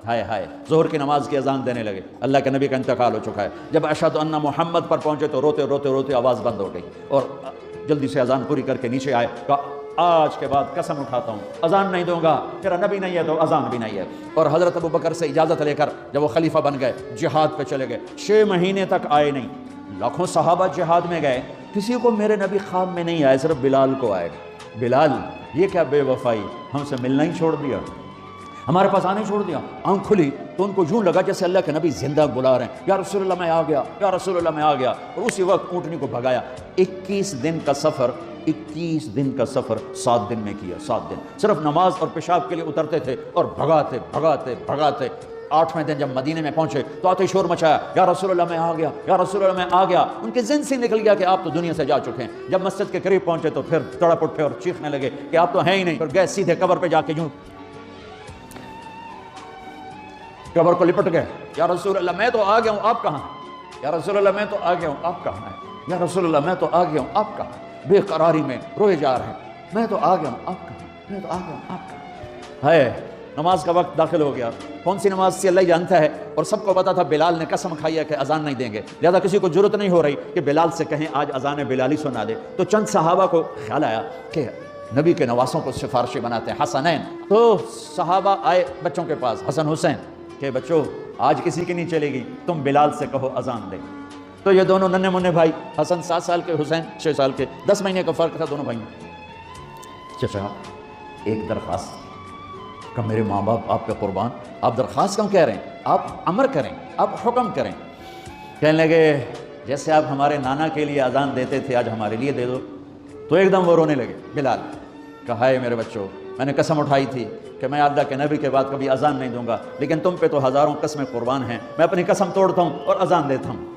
ہائے ہائے، ظہر کی نماز کی اذان دینے لگے، اللہ کے نبی کا انتقال ہو چکا ہے۔ جب اشہد ان محمد پر پہنچے تو روتے روتے روتے آواز بند ہو گئی، اور جلدی سے اذان پوری کر کے نیچے آئے، کہا آج کے بعد قسم اٹھاتا ہوں اذان نہیں دوں گا، میرا نبی نہیں ہے تو اذان بھی نہیں ہے۔ اور حضرت ابوبکر سے اجازت لے کر جب وہ خلیفہ بن گئے، جہاد پہ چلے گئے، 6 مہینے تک آئے نہیں۔ لاکھوں صحابہ جہاد میں گئے، کسی کو میرے نبی خواب میں نہیں آئے، صرف بلال کو آئے۔ بلال، یہ کیا بے وفائی، ہم سے ملنا ہی چھوڑ دیا، ہمارے پاس آنے چھوڑ دیا۔ آنکھ کھلی تو ان کو یوں لگا جیسے اللہ کے نبی زندہ بلا رہے ہیں، یا رسول اللہ میں آ گیا، یا رسول اللہ میں آ گیا، اور اسی وقت اونٹنی کو بھگایا۔ 21 دن کا سفر 7 دن میں کیا، 7 دن صرف نماز اور پیشاب کے لیے اترتے تھے اور بھگاتے بھگاتے بھگاتے۔ 8ویں دن جب مدینے میں پہنچے تو آتے شور مچایا، یا رسول اللہ میں آ گیا، یا رسول اللہ میں آ گیا۔ ان کے ذہن سے نکل گیا کہ آپ تو دنیا سے جا چکے ہیں۔ جب مسجد کے قریب پہنچے تو پھر تڑپ اٹھے اور چیخنے لگے کہ آپ تو ہیں ہی نہیں، پھر گئے سیدھے قبر پہ جا کے یوں قبر کو لپٹ گئے، یا رسول اللہ میں تو آ گیا ہوں، آپ کہاں ہیں؟ یا رسول اللہ میں تو آ گیا ہوں، آپ کہاں ہیں؟ یا رسول اللہ میں تو آ گیا ہوں، آپ کہاں ہیں؟ بے قراری میں روئے جا رہے ہیں، میں تو آ گیا ہوں، آپ کہاں ہیں؟ میں تو آ گیا ہوں، آپ کہاں ہیں؟ ہے نماز کا وقت داخل ہو گیا۔ کون سی نماز سے اللہ ہی جانتا ہے، اور سب کو پتا تھا بلال نے قسم کھائی ہے کہ اذان نہیں دیں گے، لہذا کسی کو ضرورت نہیں ہو رہی کہ بلال سے کہیں آج اذان بلالی سنا دے۔ تو چند صحابہ کو خیال آیا کہ نبی کے نواسوں کو سفارشی بناتے ہیں، حسنین۔ تو صحابہ آئے بچوں کے پاس، حسن حسین، کہ بچوں آج کسی کی نہیں چلے گی، تم بلال سے کہو اذان دے۔ تو یہ دونوں ننھے منھے بھائی، حسن 7 سال کے، حسین 6 سال کے، 10 مہینے کا فرق تھا دونوں بھائیوں۔ چچا ایک درخواست کہ میرے ماں باپ آپ پہ قربان، آپ درخواست کیوں کہہ رہے ہیں، آپ امر کریں، آپ حکم کریں۔ کہنے لگے جیسے آپ ہمارے نانا کے لیے اذان دیتے تھے آج ہمارے لیے دے دو۔ تو ایک دم وہ رونے لگے بلال، کہا ہے میرے بچوں، میں نے قسم اٹھائی تھی کہ میں اللہ کے نبی کے بعد کبھی اذان نہیں دوں گا، لیکن تم پہ تو ہزاروں قسمیں قربان ہیں، میں اپنی قسم توڑتا ہوں اور اذان دیتا ہوں۔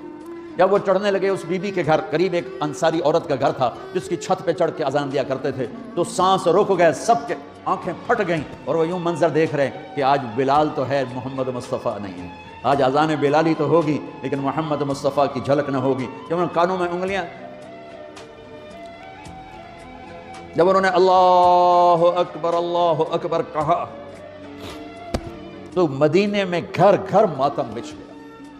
جب وہ چڑھنے لگے اس بی بی کے گھر، قریب ایک انصاری عورت کا گھر تھا جس کی چھت پہ چڑھ کے اذان دیا کرتے تھے، تو سانس رک گئے، سب کے آنکھیں پھٹ گئیں، اور وہ یوں منظر دیکھ رہے ہیں کہ آج بلال تو ہے، محمد مصطفیٰ نہیں ہے۔ آج اذان بلالی تو ہوگی لیکن محمد مصطفیٰ کی جھلک نہ ہوگی۔ جب انہوں نے کانوں میں انگلیاں، جب انہوں نے اللہ اکبر کہا تو مدینے میں گھر گھر ماتم بچھ گیا،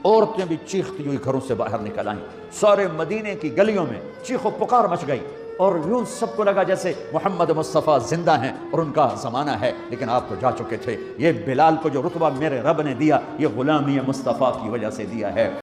عورتیں بھی چیختی ہوئی گھروں سے باہر نکل آئیں، سارے مدینے کی گلیوں میں چیخ و پکار مچ گئی، اور یوں سب کو لگا جیسے محمد مصطفیٰ زندہ ہیں اور ان کا زمانہ ہے، لیکن آپ تو جا چکے تھے۔ یہ بلال کو جو رتبہ میرے رب نے دیا، یہ غلامی مصطفیٰ کی وجہ سے دیا ہے۔